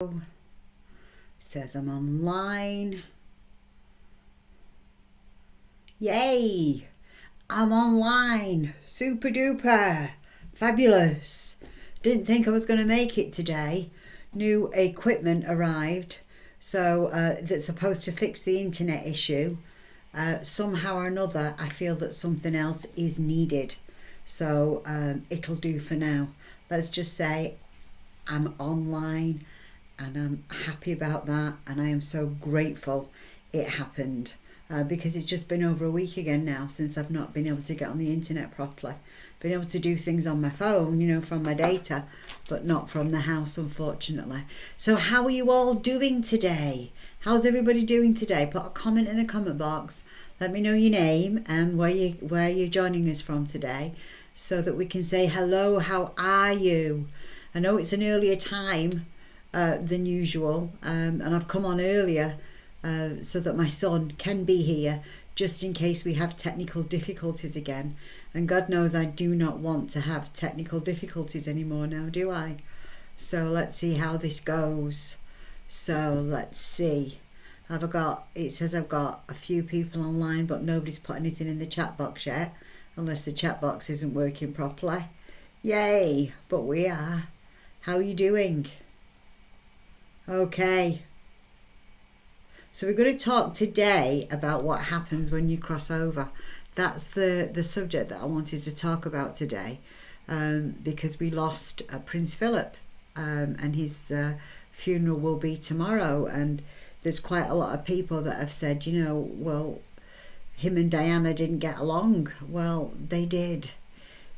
It says I'm online. Yay! I'm online. Super duper. Fabulous. Didn't think I was going to make it today. New equipment arrived. So that's supposed to fix the internet issue. Somehow or another, I feel that something else is needed. So it'll do for now. Let's just say I'm online. And I'm happy about that, and I am so grateful it happened because it's just been over a week again now since I've not been able to get on the internet properly. Been able to do things on my phone, you know, from my data, but not from the house, unfortunately. So how are you all doing today? How's everybody doing today? Put a comment in the comment box. Let me know your name and where you're joining us from today, so that we can say hello. How are you? I know it's an earlier time than usual, and I've come on earlier so that my son can be here just in case we have technical difficulties again, and God knows I do not want to have technical difficulties anymore now, do I? So let's see how this goes. So let's see. It says I've got a few people online, but nobody's put anything in the chat box yet, unless the chat box isn't working properly. Yay, but we are. How are you doing? Okay, so we're going to talk today about what happens when you cross over. That's the subject that I wanted to talk about today, because we lost Prince Philip, and his funeral will be tomorrow, and there's quite a lot of people that have said, you know, well, him and Diana didn't get along. Well, they did.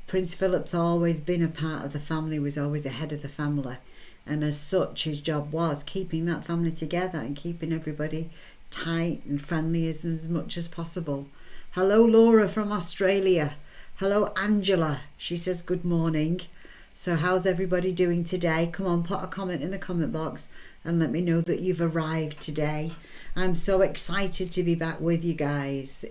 Prince Philip's always been a part of the family, was always the head of the family. And as such, his job was keeping that family together and keeping everybody tight and friendly as much as possible. Hello, Laura from Australia. Hello, Angela. She says good morning. So how's everybody doing today? Come on, put a comment in the comment box and let me know that you've arrived today. I'm so excited to be back with you guys.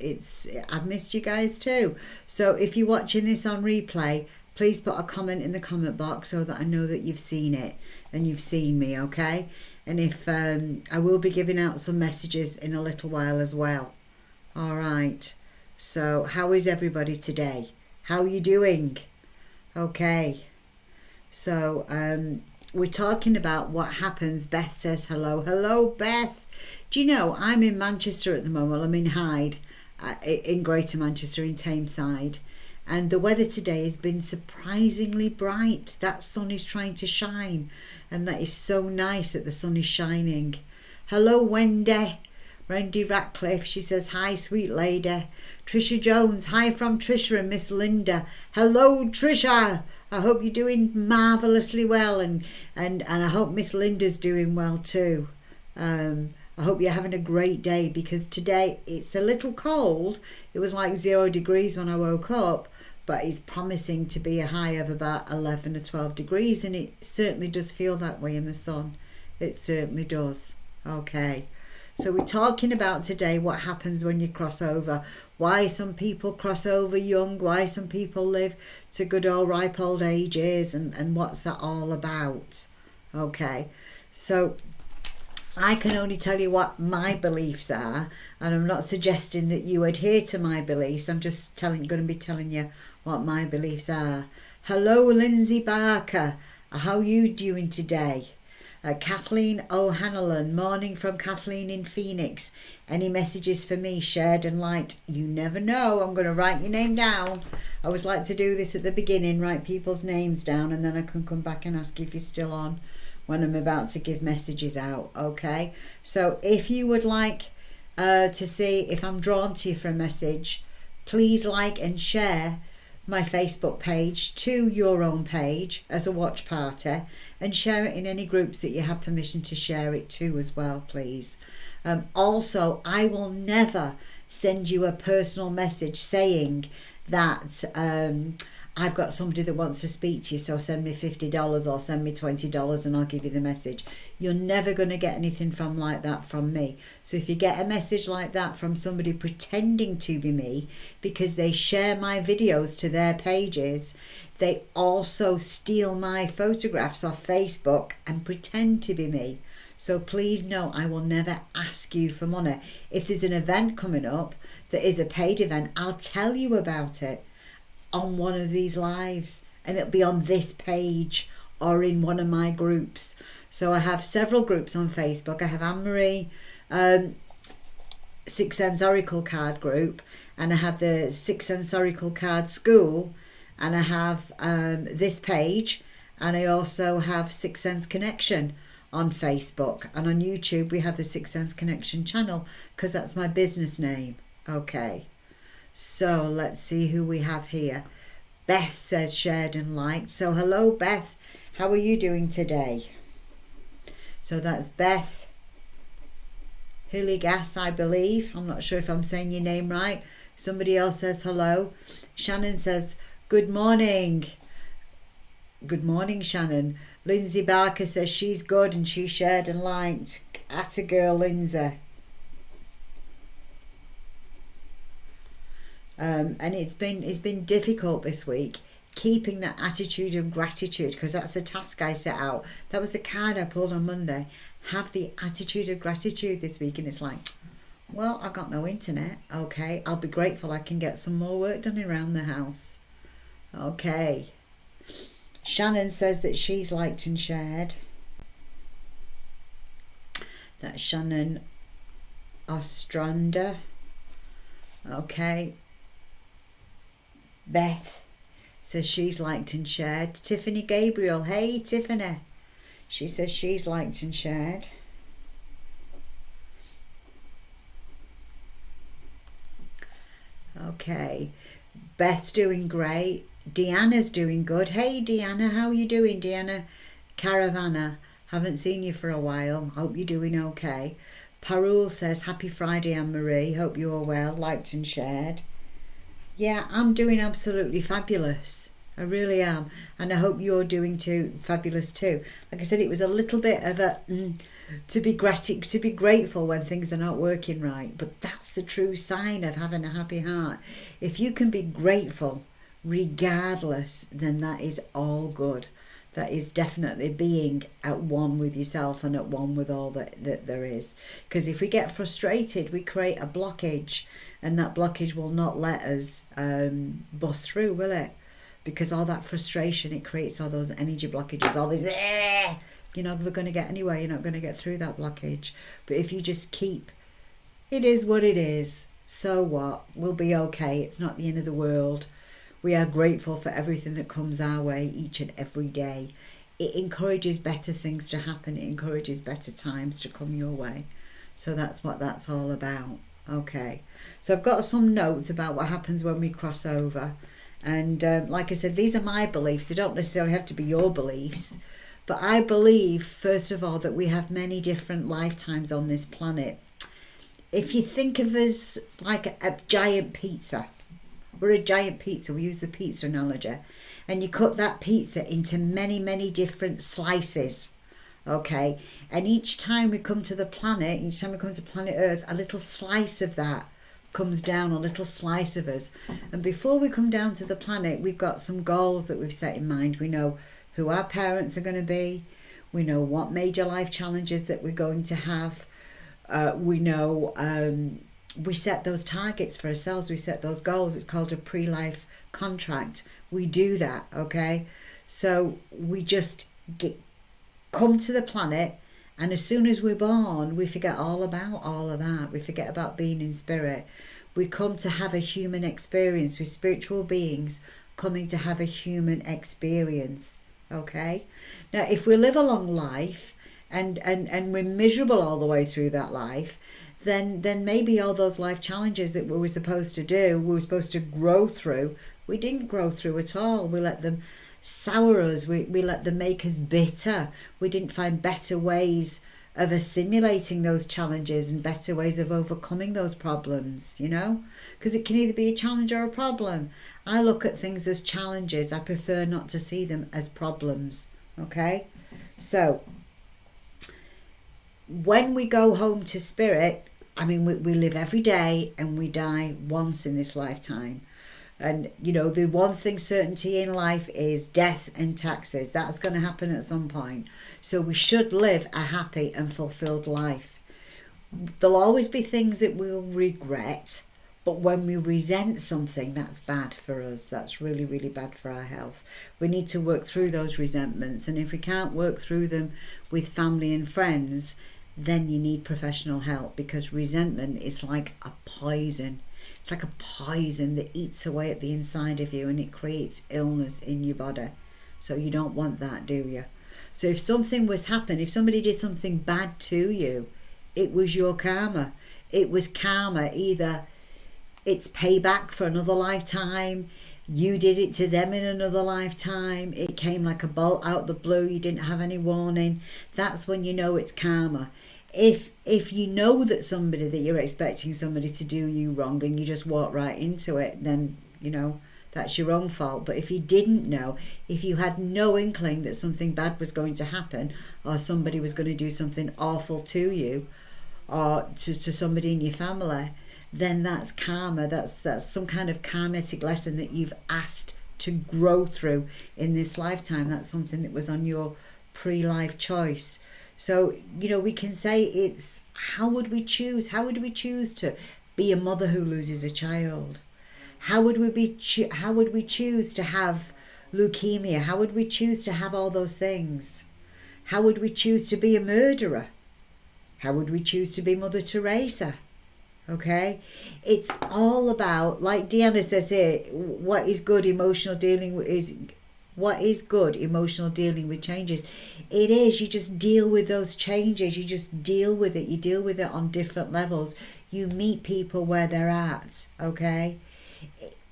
I've missed you guys too. So if you're watching this on replay, please put a comment in the comment box so that I know that you've seen it and you've seen me, okay? And if I will be giving out some messages in a little while as well. All right. So how is everybody today? How are you doing? Okay. So we're talking about what happens. Beth says hello. Hello, Beth. Do you know I'm in Manchester at the moment? I'm in Hyde, in Greater Manchester, in Tameside. And the weather today has been surprisingly bright. That sun is trying to shine. And that is so nice that the sun is shining. Hello, Wendy. Wendy Ratcliffe. She says, hi, sweet lady. Trisha Jones. Hi from Trisha and Miss Linda. Hello, Trisha. I hope you're doing marvellously well. And I hope Miss Linda's doing well too. I hope you're having a great day, because today it's a little cold. It was like 0 degrees when I woke up, but it's promising to be a high of about 11 or 12 degrees, and it certainly does feel that way in the sun. It certainly does. Okay, so we're talking about today what happens when you cross over, why some people cross over young, why some people live to good old ripe old ages, and what's that all about. Okay, so I can only tell you what my beliefs are, and I'm not suggesting that you adhere to my beliefs. I'm just going to be telling you what my beliefs are. Hello, Lindsay Barker. How are you doing today? Kathleen O'Hanlon. Morning from Kathleen in Phoenix. Any messages for me shared and liked? You never know. I'm going to write your name down. I always like to do this at the beginning, write people's names down, and then I can come back and ask if you're still on when I'm about to give messages out. Okay, so if you would like to see if I'm drawn to you for a message, please like and share my Facebook page to your own page as a watch party, and share it in any groups that you have permission to share it to as well, please. Also, I will never send you a personal message saying that I've got somebody that wants to speak to you, so send me $50 or send me $20 and I'll give you the message. You're never going to get anything like that from me. So if you get a message like that from somebody pretending to be me because they share my videos to their pages, they also steal my photographs off Facebook and pretend to be me. So please know, I will never ask you for money. If there's an event coming up that is a paid event, I'll tell you about it on one of these lives, and it'll be on this page or in one of my groups. So I have several groups on Facebook. I have Anne-Marie Six Sense Oracle Card group, and I have the Six Sense Oracle Card School, and I have this page, and I also have Six Sense Connection on Facebook, and on YouTube we have the Six Sense Connection channel because that's my business name. Okay, so let's see who we have here. Beth says shared and liked. So hello Beth, how are you doing today? So that's Beth Hilligas, I believe. I'm not sure if I'm saying your name right. Somebody else says hello. Shannon says good morning. Good morning, Shannon. Lindsay Barker says she's good and she shared and liked. Atta girl, Lindsay. And it's been difficult this week keeping that attitude of gratitude, because that's the task I set out. That was the card I pulled on Monday. Have the attitude of gratitude this week, and it's like, well, I got no internet. Okay, I'll be grateful I can get some more work done around the house. Okay. Shannon says that she's liked and shared. That's Shannon Ostrander. Okay. Beth says she's liked and shared. Tiffany Gabriel. Hey, Tiffany. She says she's liked and shared. Okay. Beth's doing great. Deanna's doing good. Hey Deanna, how are you doing? Deanna Caravana, haven't seen you for a while. Hope you're doing okay. Parul says happy Friday, Anne-Marie. Hope you are well, liked and shared. Yeah, I'm doing absolutely fabulous. I really am, and I hope you're doing fabulous too. Like I said, it was a little bit of a to be grateful when things are not working right, but that's the true sign of having a happy heart. If you can be grateful regardless, then that is all good. That is definitely being at one with yourself and at one with all that there is. Because if we get frustrated, we create a blockage, and that blockage will not let us bust through, will it? Because all that frustration, it creates all those energy blockages, all this, you're not going to get anywhere, you're not going to get through that blockage. But if you just keep, it is what it is, so what, we'll be okay, it's not the end of the world. We are grateful for everything that comes our way each and every day. It encourages better things to happen. It encourages better times to come your way. So that's what that's all about. Okay. So I've got some notes about what happens when we cross over. And like I said, these are my beliefs. They don't necessarily have to be your beliefs. But I believe, first of all, that we have many different lifetimes on this planet. If you think of us like a giant pizza, we're a giant pizza. We use the pizza analogy. And you cut that pizza into many, many different slices. Okay? And each time we come to the planet, each time we come to planet Earth, a little slice of that comes down, a little slice of us. And before we come down to the planet, we've got some goals that we've set in mind. We know who our parents are going to be. We know what major life challenges that we're going to have. We know... we set those targets for ourselves. We set those goals. It's called a pre-life contract. We do that, okay? So we just come to the planet, and as soon as we're born, we forget all about all of that. We forget about being in spirit. We come to have a human experience with spiritual beings coming to have a human experience, okay? Now, if we live a long life and we're miserable all the way through that life, then maybe all those life challenges that we were supposed to do, we were supposed to grow through, we didn't grow through at all. We let them sour us. We let them make us bitter. We didn't find better ways of assimilating those challenges and better ways of overcoming those problems, you know, because it can either be a challenge or a problem. I look at things as challenges. I prefer not to see them as problems. Okay, so when we go home to spirit, I mean, we live every day and we die once in this lifetime. And, you know, the one thing certainty in life is death and taxes. That's going to happen at some point. So we should live a happy and fulfilled life. There'll always be things that we'll regret. But when we resent something, that's bad for us. That's really, really bad for our health. We need to work through those resentments. And if we can't work through them with family and friends, then you need professional help, because resentment is like a poison. It's like a poison that eats away at the inside of you, and it creates illness in your body. So you don't want that, do you? So if something was happening, if somebody did something bad to you, it was your karma. It was karma. Either it's payback for another lifetime, you did it to them in another lifetime, it came like a bolt out the blue, you didn't have any warning. That's when you know it's karma. If you know that you're expecting somebody to do you wrong and you just walk right into it, then, you know, that's your own fault. But if you didn't know, if you had no inkling that something bad was going to happen, or somebody was going to do something awful to you, or to somebody in your family, then that's karma. That's some kind of karmatic lesson that you've asked to grow through in this lifetime. That's something that was on your pre-life choice. So, you know, we can say it's, how would we choose? How would we choose to be a mother who loses a child? How would we choose to have leukemia? How would we choose to have all those things? How would we choose to be a murderer? How would we choose to be Mother Teresa? Okay, it's all about, like Deanna says here, what is good emotional dealing with changes. It is, you just deal with those changes. You just deal with it. You deal with it on different levels. You meet people where they're at, okay?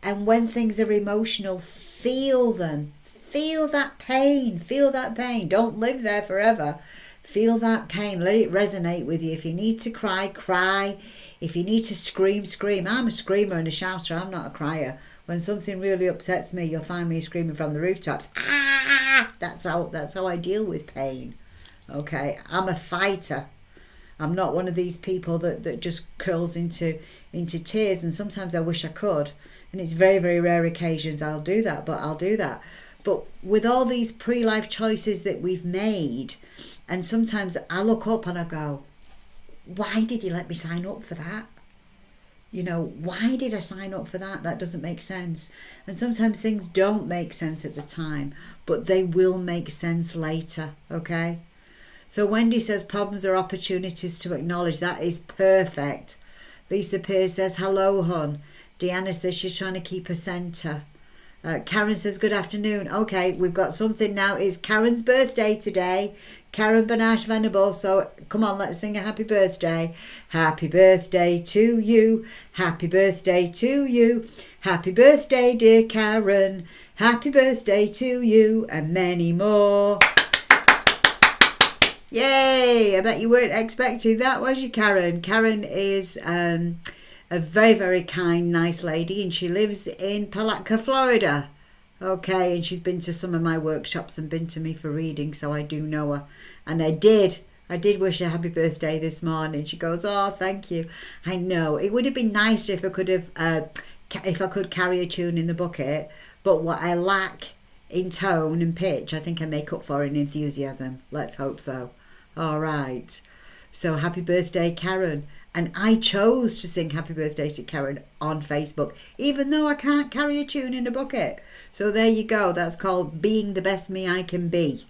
And when things are emotional, feel them. Feel that pain. Feel that pain. Don't live there forever. Feel that pain. Let it resonate with you. If you need to cry, cry. If you need to scream, scream. I'm a screamer and a shouter. I'm not a crier. When something really upsets me, you'll find me screaming from the rooftops. Ah! That's how I deal with pain. Okay, I'm a fighter. I'm not one of these people that just curls into tears. And sometimes I wish I could. And it's very, very rare occasions I'll do that. But with all these pre-life choices that we've made, and sometimes I look up and I go, why did you let me sign up for that? You know, why did I sign up for that? That doesn't make sense. And sometimes things don't make sense at the time, but they will make sense later, okay? So Wendy says problems are opportunities to acknowledge. That is perfect. Lisa Pierce says, hello, hon. Deanna says she's trying to keep her centre. Karen says, good afternoon. Okay, we've got something now. It's Karen's birthday today. Karen Banash Venable. So come on, let's sing a happy birthday. Happy birthday to you. Happy birthday to you. Happy birthday, dear Karen. Happy birthday to you, and many more. Yay! I bet you weren't expecting that, was you, Karen? Karen is a very, very kind, nice lady, and she lives in Palatka, Florida. Okay, and she's been to some of my workshops and been to me for reading, so I do know her. And I did wish her happy birthday this morning. She goes, oh, thank you. I know, it would have been nicer if I could have, if I could carry a tune in the bucket, but what I lack in tone and pitch, I think I make up for in enthusiasm. Let's hope so. All right. So happy birthday, Karen. And I chose to sing happy birthday to Karen on Facebook, even though I can't carry a tune in a bucket. So there you go. That's called being the best me I can be.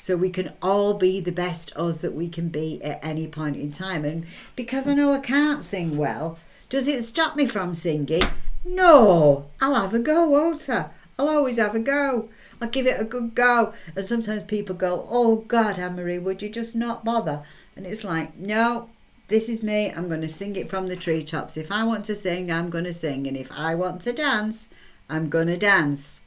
So we can all be the best us that we can be at any point in time. And because I know I can't sing well, does it stop me from singing? No, I'll have a go, won't I? I'll always have a go. I'll give it a good go. And sometimes people go, oh God, Anne-Marie, would you just not bother? And it's like, no, this is me. I'm going to sing it from the treetops. If I want to sing, I'm going to sing. And if I want to dance, I'm going to dance.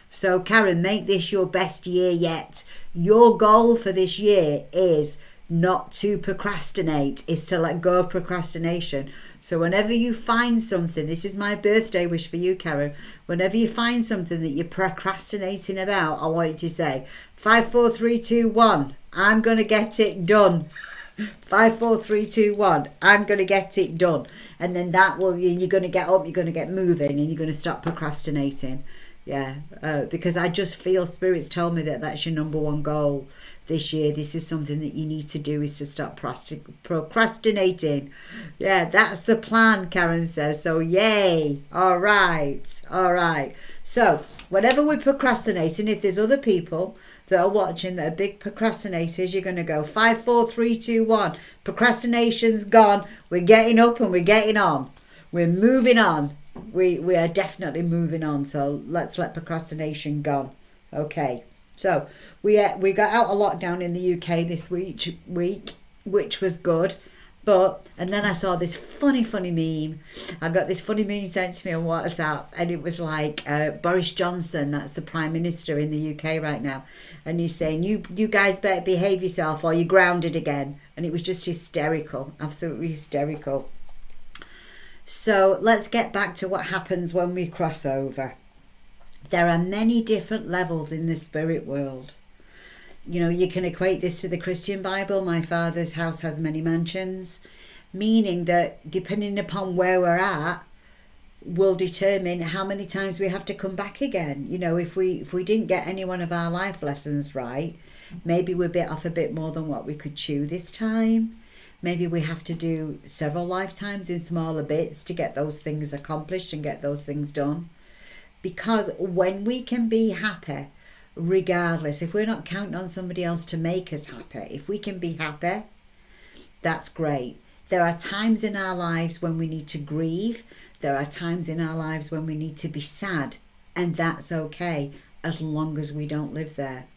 So Karen, make this your best year yet. Your goal for this year is not to procrastinate, is to let go of procrastination. So whenever you find something, this is my birthday wish for you, Karen, whenever you find something that you're procrastinating about, I want you to say 5 4 3 2 1, I'm going to get it done. 5 4 3 2 1, I'm going to get it done. And then that will, you're going to get up, you're going to get moving, and you're going to stop procrastinating. Yeah, because I just feel Spirit's told me that that's your number one goal this year. This is something that you need to do, is to stop procrastinating. Yeah, that's the plan, Karen says. So yay. All right. So whenever we're procrastinating, if there's other people that are watching that are big procrastinators, you're going to go 5 4 3 2 1. Procrastination's gone. We're getting up and we're getting on. We're moving on. We are definitely moving on. So let's let procrastination go. Okay. So we got out a lockdown in the UK this week, which was good. And then I saw this funny meme. I got this funny meme sent to me on WhatsApp, and it was like Boris Johnson, that's the Prime Minister in the UK right now, and he's saying, you guys better behave yourself or you're grounded again. And it was just hysterical, absolutely hysterical. So let's get back to what happens when we cross over. There are many different levels in the spirit world. You know, you can equate this to the Christian Bible. My Father's house has many mansions, meaning that depending upon where we're at will determine how many times we have to come back again. You know, if we didn't get any one of our life lessons right, maybe we're bit off a bit more than what we could chew this time. Maybe we have to do several lifetimes in smaller bits to get those things accomplished and get those things done. Because when we can be happy, regardless, if we're not counting on somebody else to make us happy, if we can be happy, that's great. There are times in our lives when we need to grieve. There are times in our lives when we need to be sad, and that's okay, as long as we don't live there.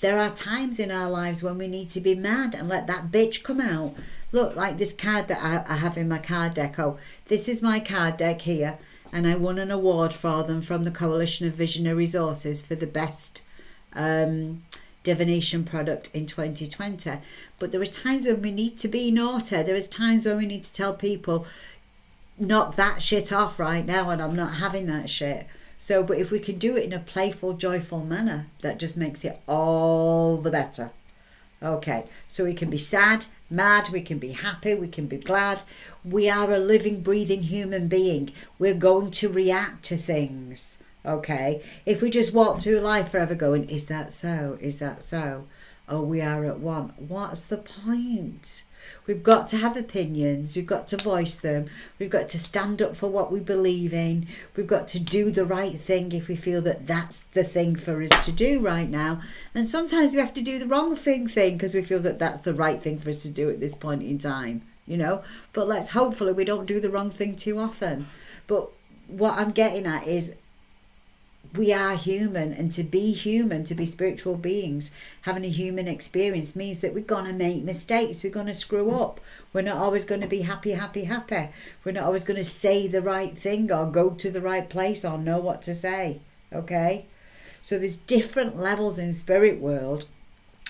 There are times in our lives when we need to be mad and let that bitch come out. Look, like this card that I have in my card deck. Oh, this is my card deck here, and I won an award for them from the Coalition of Visionary Resources for the best divination product in 2020. But there are times when we need to be naughty. There is times when we need to tell people, knock that shit off right now, and I'm not having that shit. So, but if we can do it in a playful, joyful manner, that just makes it all the better. Okay, so we can be sad, mad, we can be happy, we can be glad. We are a living, breathing human being. We're going to react to things. Okay, if we just walk through life forever going, is that so? Is that so? Oh, we are at one. What's the point? We've got to have opinions. We've got to voice them. We've got to stand up for what we believe in. We've got to do the right thing if we feel that that's the thing for us to do right now. And sometimes we have to do the wrong thing because we feel that that's the right thing for us to do at this point in time, you know. But let's hopefully we don't do the wrong thing too often. But what I'm getting at is, we are human, and to be human, to be spiritual beings, having a human experience means that we're going to make mistakes. We're going to screw up. We're not always going to be happy. We're not always going to say the right thing or go to the right place or know what to say. Okay? So there's different levels in spirit world.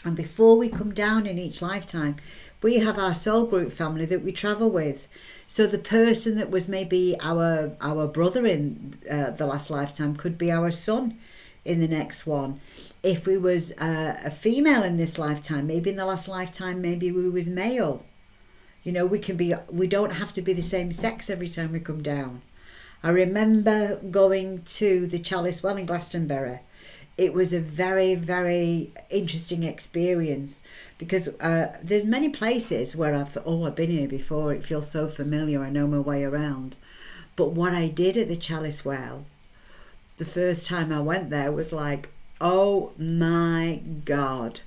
And before we come down in each lifetime, we have our soul group family that we travel with. So the person that was maybe our brother in the last lifetime could be our son in the next one. If we was a female in this lifetime, maybe in the last lifetime, maybe we was male. You know, we don't have to be the same sex every time we come down. I remember going to the Chalice Well in Glastonbury. It was a very, very interesting experience because there's many places where I've been here before. It feels so familiar. I know my way around. But what I did at the Chalice Well, the first time I went there was like, oh my God.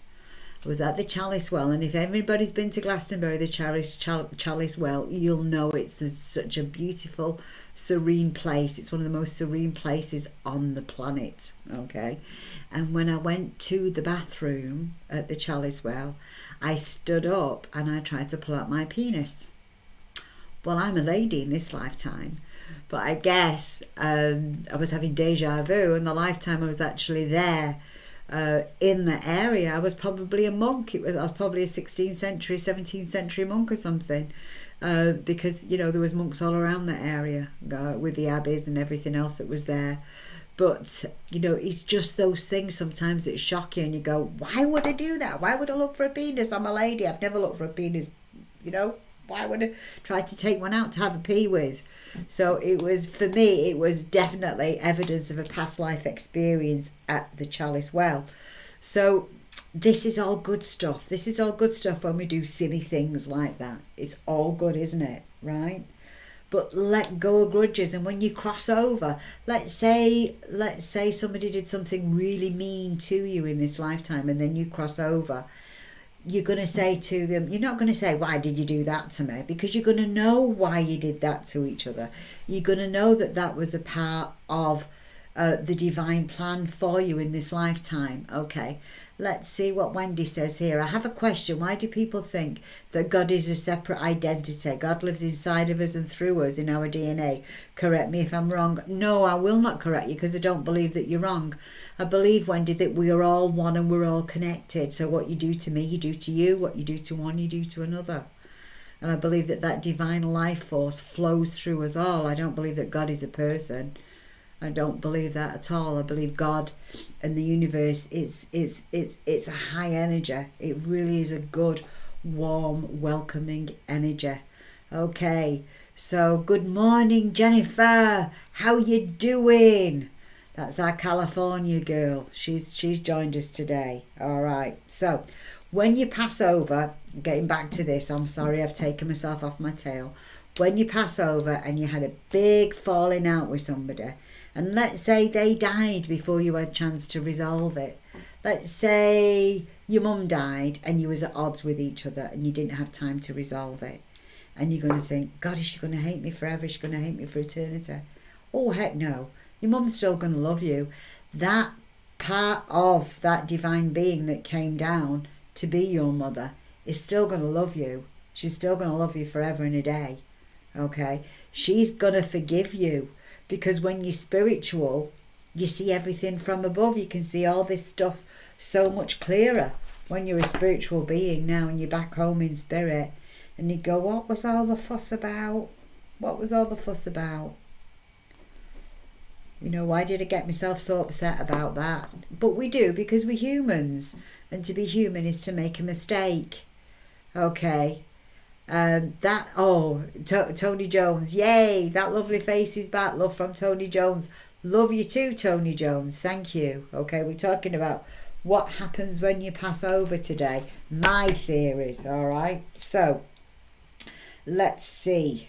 I was at the Chalice Well, and if everybody's been to Glastonbury, the Chalice Well, you'll know it's such a beautiful, serene place. It's one of the most serene places on the planet, okay? And when I went to the bathroom at the Chalice Well, I stood up and I tried to pull out my penis. Well, I'm a lady in this lifetime, but I guess I was having deja vu, and the lifetime I was actually there in the area. I was probably a monk. I was probably a 16th century, 17th century monk or something, because there was monks all around the area, with the abbeys and everything else that was there. But it's just those things sometimes that shock you, and you go, why would I do that? Why would I look for a penis? I'm a lady. I've never looked for a penis. Why would I try to take one out to have a pee with? So it was, for me, it was definitely evidence of a past life experience at the Chalice Well. So this is all good stuff. This is all good stuff when we do silly things like that. It's all good, isn't it? Right? But let go of grudges. And when you cross over, let's say somebody did something really mean to you in this lifetime, and then you cross over, you're going to say to them, you're not going to say, why did you do that to me? Because you're going to know why you did that to each other. You're going to know that that was a part of the divine plan for you in this lifetime. Okay, let's see what Wendy says here. I have a question. Why do people think that God is a separate identity? God lives inside of us and through us in our DNA. Correct me if I'm wrong. No, I will not correct you, because I don't believe that you're wrong. I believe, Wendy, that we are all one and we're all connected. So what you do to me, you do to you. What you do to one, you do to another. And I believe that that divine life force flows through us all. I don't believe that God is a person. I don't believe that at all. I believe God and the universe it's a high energy. It really is a good, warm, welcoming energy. Okay, so good morning, Jennifer. How you doing? That's our California girl. She's joined us today. All right. So when you pass over, getting back to this, I'm sorry I've taken myself off my tail. When you pass over and you had a big falling out with somebody, and let's say they died before you had a chance to resolve it. Let's say your mum died and you was at odds with each other and you didn't have time to resolve it. And you're going to think, God, is she going to hate me forever? Is she going to hate me for eternity? Oh, heck no. Your mum's still going to love you. That part of that divine being that came down to be your mother is still going to love you. She's still going to love you forever and a day. Okay? She's going to forgive you. Because when you're spiritual, you see everything from above. You can see all this stuff so much clearer when you're a spiritual being now and you're back home in spirit. And you go, what was all the fuss about? What was all the fuss about? Why did I get myself so upset about that? But we do, because we're humans. And to be human is to make a mistake. Okay. Tony Jones, yay, that lovely face is back. Love from Tony Jones. Love you too, Tony Jones. Thank you. Okay, we're talking about what happens when you pass over today. My theories, all right? So, let's see.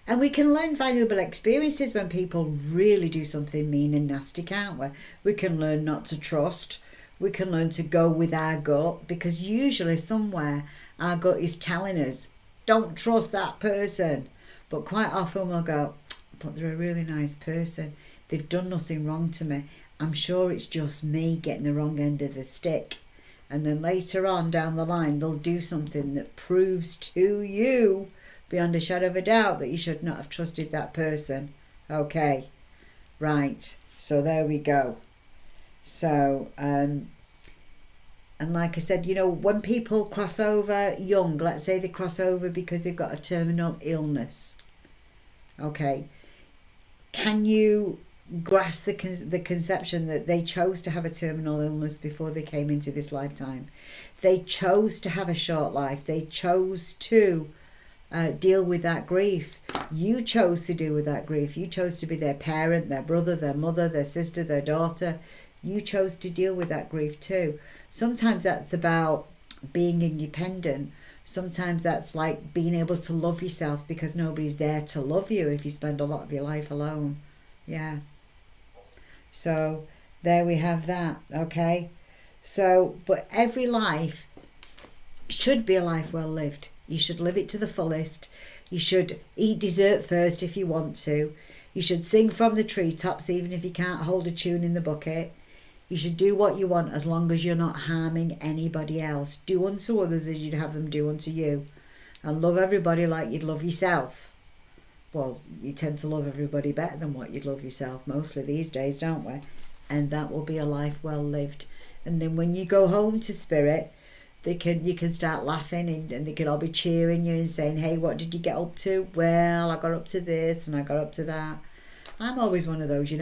And we can learn valuable experiences when people really do something mean and nasty, can't we? We can learn not to trust. We can learn to go with our gut, because usually somewhere our gut is telling us, don't trust that person. But quite often we'll go, but they're a really nice person. They've done nothing wrong to me. I'm sure it's just me getting the wrong end of the stick. And then later on down the line, they'll do something that proves to you, beyond a shadow of a doubt, that you should not have trusted that person. Okay, right. So there we go. So, and like I said, when people cross over young, let's say they cross over because they've got a terminal illness. Okay. Can you grasp the conception that they chose to have a terminal illness before they came into this lifetime? They chose to have a short life. They chose to deal with that grief. You chose to deal with that grief. You chose to be their parent, their brother, their mother, their sister, their daughter. You chose to deal with that grief too. Sometimes that's about being independent. Sometimes that's like being able to love yourself because nobody's there to love you if you spend a lot of your life alone. Yeah. So there we have that. Okay. So, but every life should be a life well lived. You should live it to the fullest. You should eat dessert first if you want to. You should sing from the treetops even if you can't hold a tune in the bucket. You should do what you want as long as you're not harming anybody else. Do unto others as you'd have them do unto you. And love everybody like you'd love yourself. Well, you tend to love everybody better than what you'd love yourself mostly these days, don't we? And that will be a life well lived. And then when you go home to spirit, you can start laughing, and they can all be cheering you and saying, hey, what did you get up to? Well, I got up to this and I got up to that. I'm always one of those,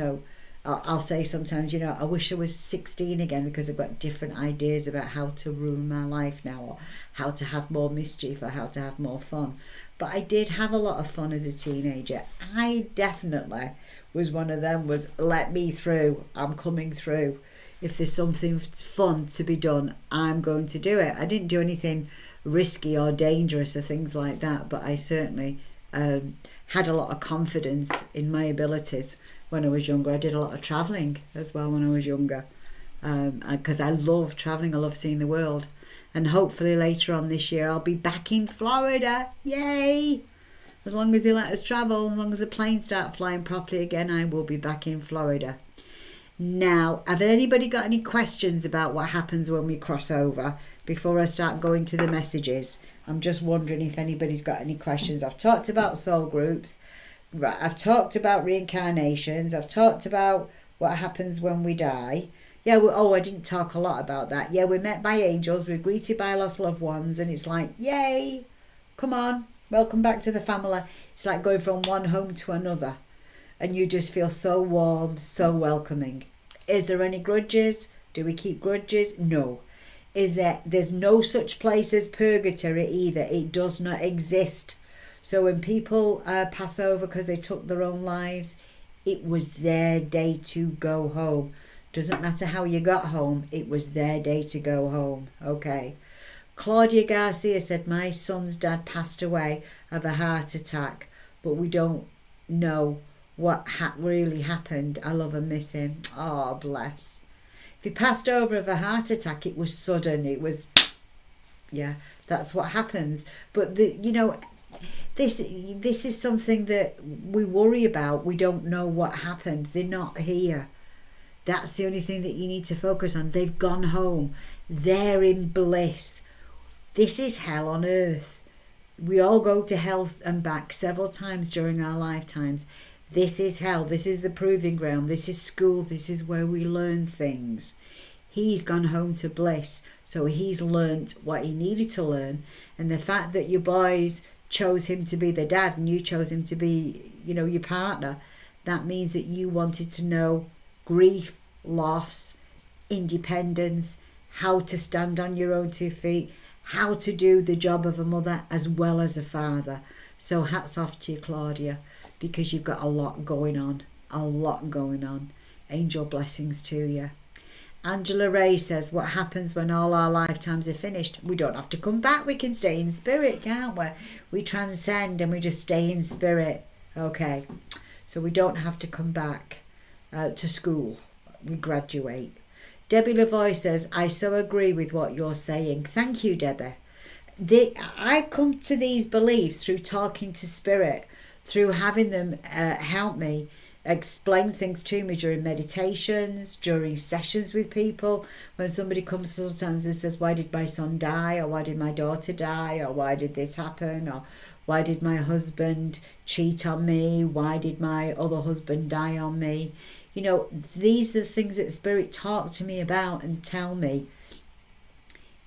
I'll say sometimes, I wish I was 16 again, because I've got different ideas about how to ruin my life now, or how to have more mischief, or how to have more fun. But I did have a lot of fun as a teenager. I definitely was one of them, was let me through, I'm coming through. If there's something fun to be done, I'm going to do it. I didn't do anything risky or dangerous or things like that, but I certainly had a lot of confidence in my abilities when I was younger. I did a lot of travelling as well when I was younger, because I love travelling, I love seeing the world. And hopefully later on this year I'll be back in Florida. Yay! As long as they let us travel, as long as the planes start flying properly again, I will be back in Florida. Now, have anybody got any questions about what happens when we cross over before I start going to the messages? I'm just wondering if anybody's got any questions. I've talked about soul groups. Right, I've talked about reincarnations. I've talked about what happens when we die. Yeah, I didn't talk a lot about that. Yeah, we're met by angels. We're greeted by lost loved ones. And it's like, yay, come on, welcome back to the family. It's like going from one home to another. And you just feel so warm, so welcoming. Is there any grudges? Do we keep grudges? No. There's no such place as purgatory either. It does not exist. So when people pass over because they took their own lives, it was their day to go home. Doesn't matter how you got home, it was their day to go home. Okay. Claudia Garcia said, my son's dad passed away of a heart attack, but we don't know what really happened. I love and miss him. Oh, bless. If he passed over of a heart attack, it was sudden. It was, yeah, that's what happens. But this is something that we worry about. We don't know what happened. They're not here. That's the only thing that you need to focus on. They've gone home. They're in bliss. This is hell on earth. We all go to hell and back several times during our lifetimes. This is hell. This is the proving ground. This is school. This is where we learn things. He's gone home to bliss. So he's learnt what he needed to learn. And the fact that your boys chose him to be the dad and you chose him to be, your partner, that means that you wanted to know grief, loss, independence, how to stand on your own 2 feet, how to do the job of a mother as well as a father. So hats off to you, Claudia, because you've got a lot going on. Angel blessings to you. Angela Ray says, what happens when all our lifetimes are finished? We don't have to come back. We can stay in spirit, can't we? We transcend and we just stay in spirit. Okay, so we don't have to come back to school. We graduate. Debbie Lavoie says, I so agree with what you're saying. Thank you, Debbie. I come to these beliefs through talking to spirit, through having them help me explain things to me during meditations, during sessions with people. When somebody comes sometimes and says, why did my son die, or why did my daughter die, or why did this happen, or why did my husband cheat on me, why did my other husband die on me? These are the things that spirit talk to me about and tell me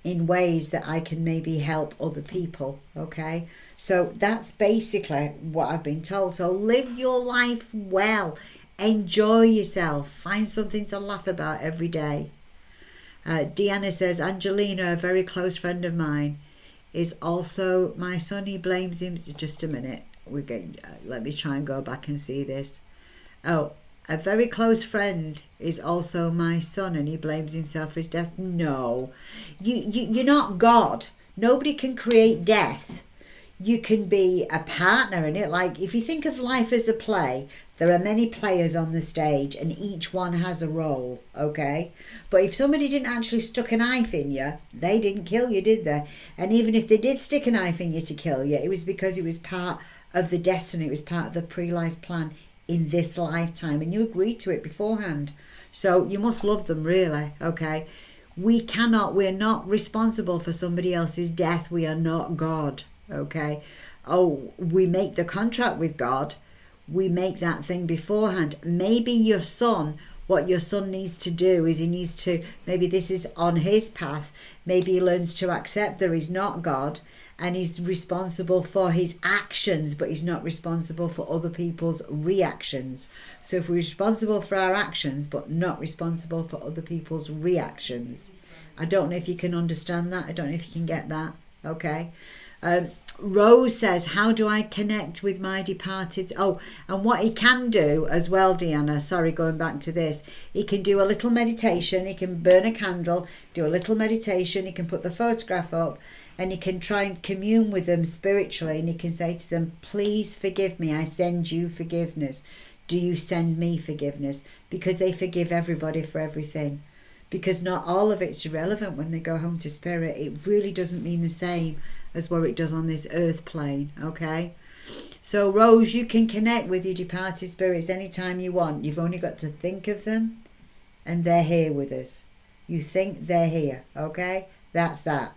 in ways that I can maybe help other people. Okay, so that's basically what I've been told. So live your life well, enjoy yourself, find something to laugh about every day. Deanna says, Angelina, a very close friend of mine, is also my son. He blames him. Just a minute, let me try and go back and see this. Oh, a very close friend is also my son and he blames himself for his death. No, you're not God. Nobody can create death. You can be a partner in it. Like, if you think of life as a play, there are many players on the stage and each one has a role, okay? But if somebody didn't actually stick a knife in you, they didn't kill you, did they? And even if they did stick a knife in you to kill you, it was because it was part of the destiny. It was part of the pre-life plan in this lifetime, and you agreed to it beforehand. So you must love them, really, okay? We're not responsible for somebody else's death. We are not God, okay? Oh, we make the contract with God. We make that thing beforehand. Maybe your son what your son needs to do is he needs to, maybe this is on his path, maybe he learns to accept that he's not God and he's responsible for his actions, but he's not responsible for other people's reactions. So if we're responsible for our actions but not responsible for other people's reactions, I don't know if you can understand that. I don't know if you can get that. Okay. Rose says, how do I connect with my departed? Oh, and what he can do as well, Deanna, sorry, going back to this, he can do a little meditation, he can burn a candle, do a little meditation, he can put the photograph up, and he can try and commune with them spiritually, and he can say to them, please forgive me, I send you forgiveness. Do you send me forgiveness? Because they forgive everybody for everything. Because not all of it's irrelevant when they go home to spirit. It really doesn't mean the same as what it does on this earth plane, okay? So Rose, you can connect with your departed spirits anytime you want. You've only got to think of them and they're here with us. You think they're here, okay? That's that.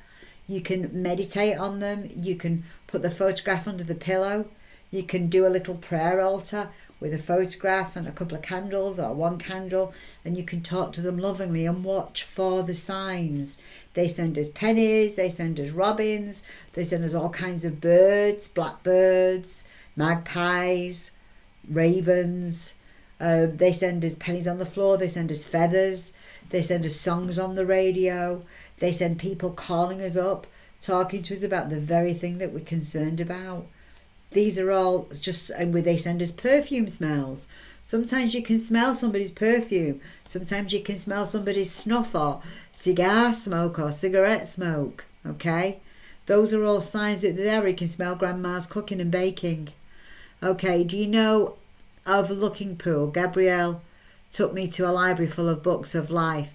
You can meditate on them. You can put the photograph under the pillow. You can do a little prayer altar with a photograph and a couple of candles or one candle, and you can talk to them lovingly and watch for the signs. They send us pennies, they send us robins, they send us all kinds of birds, blackbirds, magpies, ravens. They send us pennies on the floor, they send us feathers, they send us songs on the radio, they send people calling us up, talking to us about the very thing that we're concerned about. These are all just, and they send us perfume smells. Sometimes you can smell somebody's perfume. Sometimes you can smell somebody's snuff or cigar smoke or cigarette smoke. Okay? Those are all signs that they're there. You can smell grandma's cooking and baking. Okay, do you know of Looking Pool? Gabrielle took me to a library full of books of life.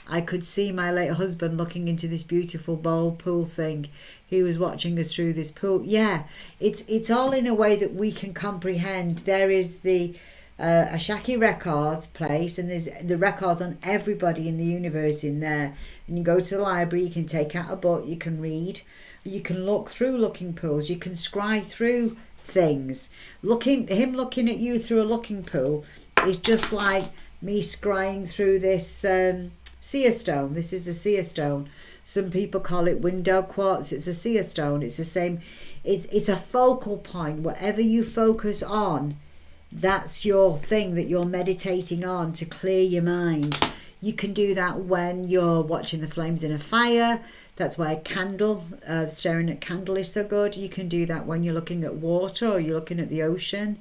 I could see my late husband looking into this beautiful bowl pool thing. He was watching us through this pool. Yeah, it's all in a way that we can comprehend. There is the Ashaki Records place, and there's the records on everybody in the universe in there. And you go to the library, you can take out a book, you can read, you can look through looking pools, you can scry through things. Him looking at you through a looking pool is just like me scrying through this seer stone. This is a seer stone. Some people call it window quartz. It's a seer stone. It's the same. It's a focal point. Whatever you focus on, that's your thing that you're meditating on to clear your mind. You can do that when you're watching the flames in a fire. That's why a candle, staring at candle is so good. You can do that when you're looking at water or you're looking at the ocean.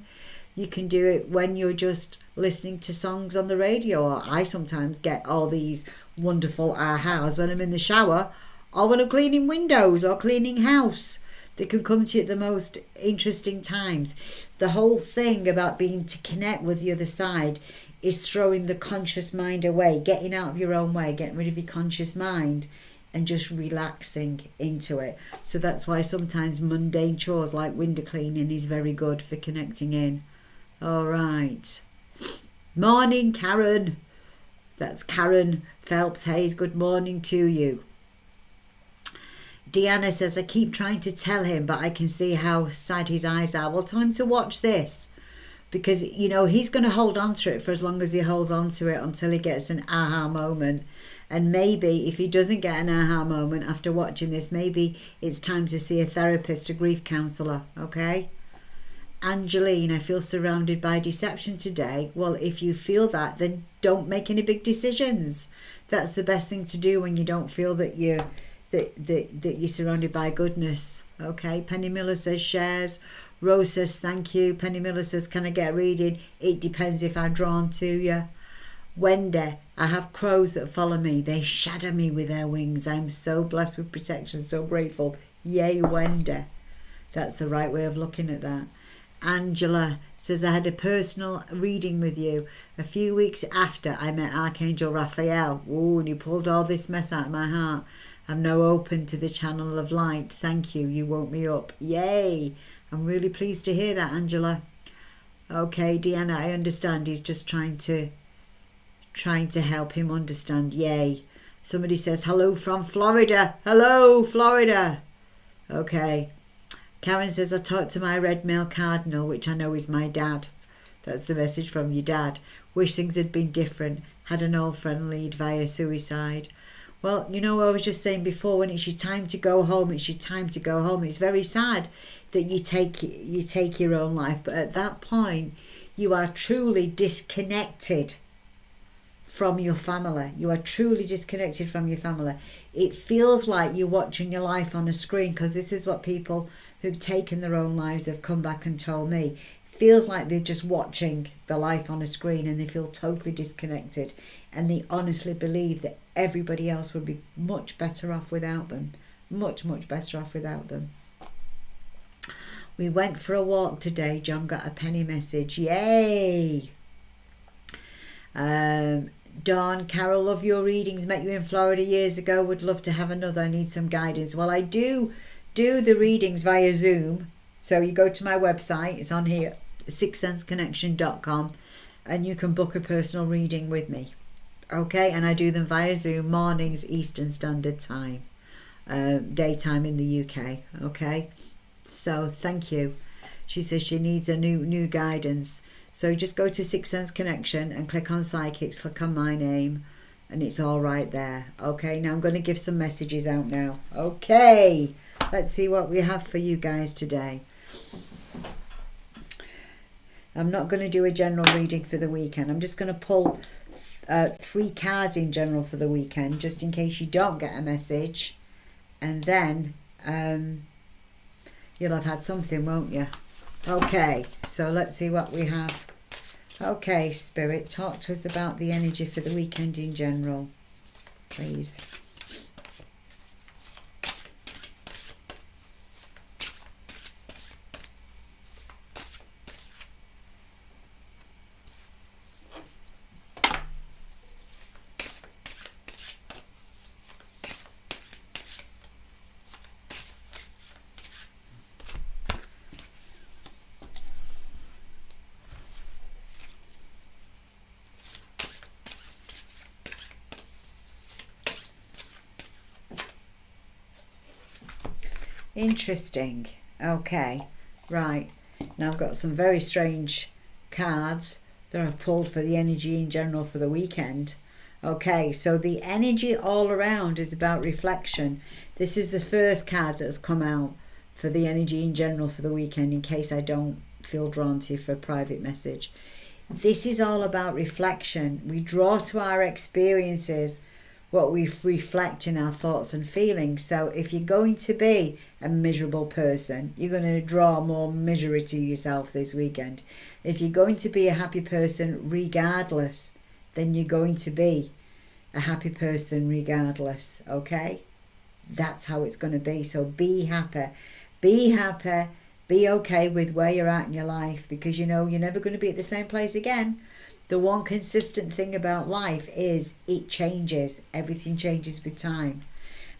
You can do it when you're just listening to songs on the radio. Or I sometimes get all these wonderful ahas when I'm in the shower or when I'm cleaning windows or cleaning house. They can come to you at the most interesting times. The whole thing about being to connect with the other side is throwing the conscious mind away, getting out of your own way, getting rid of your conscious mind and just relaxing into it. So that's why sometimes mundane chores like window cleaning is very good for connecting in. All right. Morning, Karen. That's Karen Phelps Hayes. Good morning to you. Deanna says, I keep trying to tell him, but I can see how sad his eyes are. Well, tell him to watch this. Because, you know, he's going to hold on to it for as long as he holds on to it until he gets an aha moment. And maybe if he doesn't get an aha moment after watching this, maybe it's time to see a therapist, a grief counsellor, okay? Angeline, I feel surrounded by deception today. Well, if you feel that, then don't make any big decisions. That's the best thing to do when you don't feel that you're surrounded by goodness. Okay, Penny Miller says shares. Rose says thank you. Penny Miller says, can I get a reading? It depends if I'm drawn to you. Wendy, I have crows that follow me. They shadow me with their wings. I'm so blessed with protection, so grateful. Yay, Wendy. That's the right way of looking at that. Angela says, I had a personal reading with you a few weeks after I met Archangel Raphael. Ooh, and you pulled all this mess out of my heart. I'm now open to the channel of light. Thank you. You woke me up. Yay. I'm really pleased to hear that, Angela. Okay, Deanna, I understand. He's just trying to help him understand. Yay. Somebody says, hello from Florida. Hello, Florida. Okay. Karen says, I talked to my red male cardinal, which I know is my dad. That's the message from your dad. wish things had been different, had an old friend lead via suicide. Well, you know what I was just saying before, when it's your time to go home, it's your time to go home. It's very sad that you take your own life, but at that point you are truly disconnected from your family. You are truly disconnected from your family. It feels like you're watching your life on a screen, because this is what people who've taken their own lives have come back and told me. It feels like they're just watching the life on a screen, and they feel totally disconnected, and they honestly believe that everybody else would be much better off without them. Much better off without them. We went for a walk today. John got a penny message. Yay! Dawn, Carol, love your readings. Met you in Florida years ago. Would love to have another. I need some guidance. Well, I do the readings via Zoom. So you go to my website. It's on here, sixsenseconnection.com, and you can book a personal reading with me. Okay, and I do them via Zoom, mornings, Eastern Standard Time, daytime in the UK. Okay, so thank you. She says she needs a new guidance. So just go to Six Sense Connection and click on Psychics, click on my name, and it's all right there. Okay, now I'm going to give some messages out now. Okay, let's see what we have for you guys today. I'm not going to do a general reading for the weekend. I'm just going to pull 3 cards in general for the weekend, just in case you don't get a message. And then you'll have had something, won't you? Okay, so let's see what we have. Okay, Spirit, talk to us about the energy for the weekend in general, please. Interesting. Okay, right. Now I've got some very strange cards that I've pulled for the energy in general for the weekend. Okay, so the energy all around is about reflection. This is the first card that's come out for the energy in general for the weekend, in case I don't feel drawn to you for a private message. This is all about reflection. We draw to our experiences what we reflect in our thoughts and feelings. So if you're going to be a miserable person, you're going to draw more misery to yourself this weekend. If you're going to be a happy person regardless, then you're going to be a happy person regardless. Okay, that's how it's going to be. So be happy, be okay with where you're at in your life, because you know you're never going to be at the same place again. The one consistent thing about life is it changes. Everything changes with time.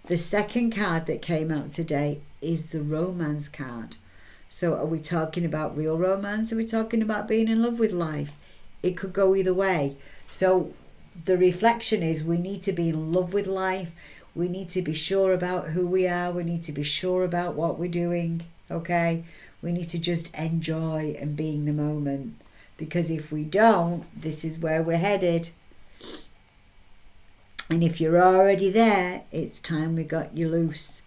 The second card that came out today is the romance card. So are we talking about real romance? Are we talking about being in love with life? It could go either way. So the reflection is we need to be in love with life. We need to be sure about who we are. We need to be sure about what we're doing. Okay? We need to just enjoy and be in the moment. Because if we don't, this is where we're headed. And if you're already there, it's time we got you loose.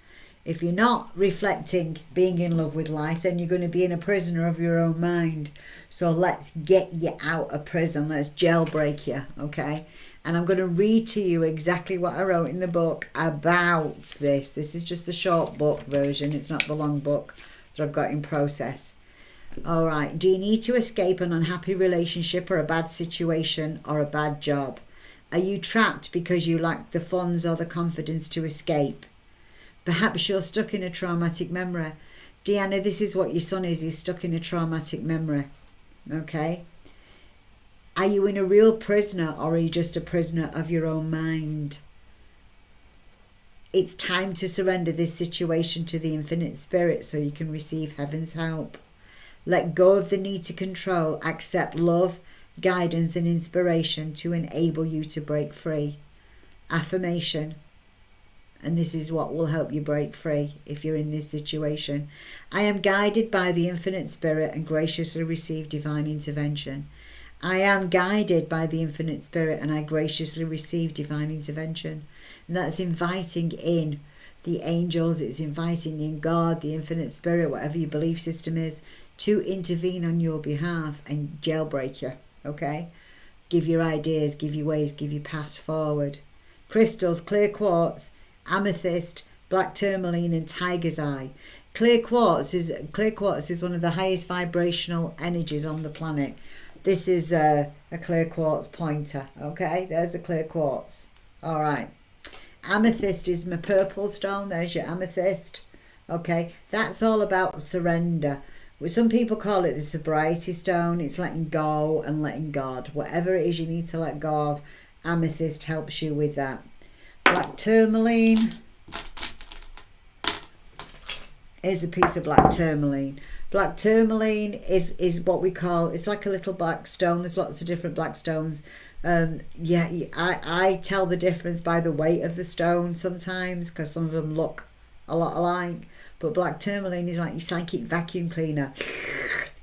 If you're not reflecting being in love with life, then you're going to be in a prisoner of your own mind. So let's get you out of prison. Let's jailbreak you, okay? And I'm going to read to you exactly what I wrote in the book about this. This is just the short book version. It's not the long book that I've got in process. All right. Do you need to escape an unhappy relationship or a bad situation or a bad job? Are you trapped because you lack the funds or the confidence to escape? Perhaps you're stuck in a traumatic memory. Deanna, this is what your son is. He's stuck in a traumatic memory. Okay. Are you in a real prisoner, or are you just a prisoner of your own mind? It's time to surrender this situation to the infinite spirit so you can receive heaven's help. Let go of the need to control. Accept love, guidance and inspiration to enable you to break free. Affirmation. And this is what will help you break free if you're in this situation. I am guided by the infinite spirit and graciously receive divine intervention. I am guided by the infinite spirit and I graciously receive divine intervention. And that's inviting in the angels, it's inviting in God, the infinite spirit, whatever your belief system is, to intervene on your behalf and jailbreak you, okay? Give your ideas, give your ways, give your path forward. Crystals, clear quartz, amethyst, black tourmaline and tiger's eye. Clear quartz is one of the highest vibrational energies on the planet. This is a clear quartz pointer, okay? There's a clear quartz. All right. Amethyst is my purple stone. There's your amethyst. Okay, that's all about surrender. Some people call it the sobriety stone. It's letting go and letting God. Whatever it is you need to let go of, amethyst helps you with that. Black tourmaline. Here's a piece of black tourmaline. Black tourmaline is what we call, it's like a little black stone. There's lots of different black stones. I tell the difference by the weight of the stone sometimes, because some of them look a lot alike. But black tourmaline is like your psychic vacuum cleaner.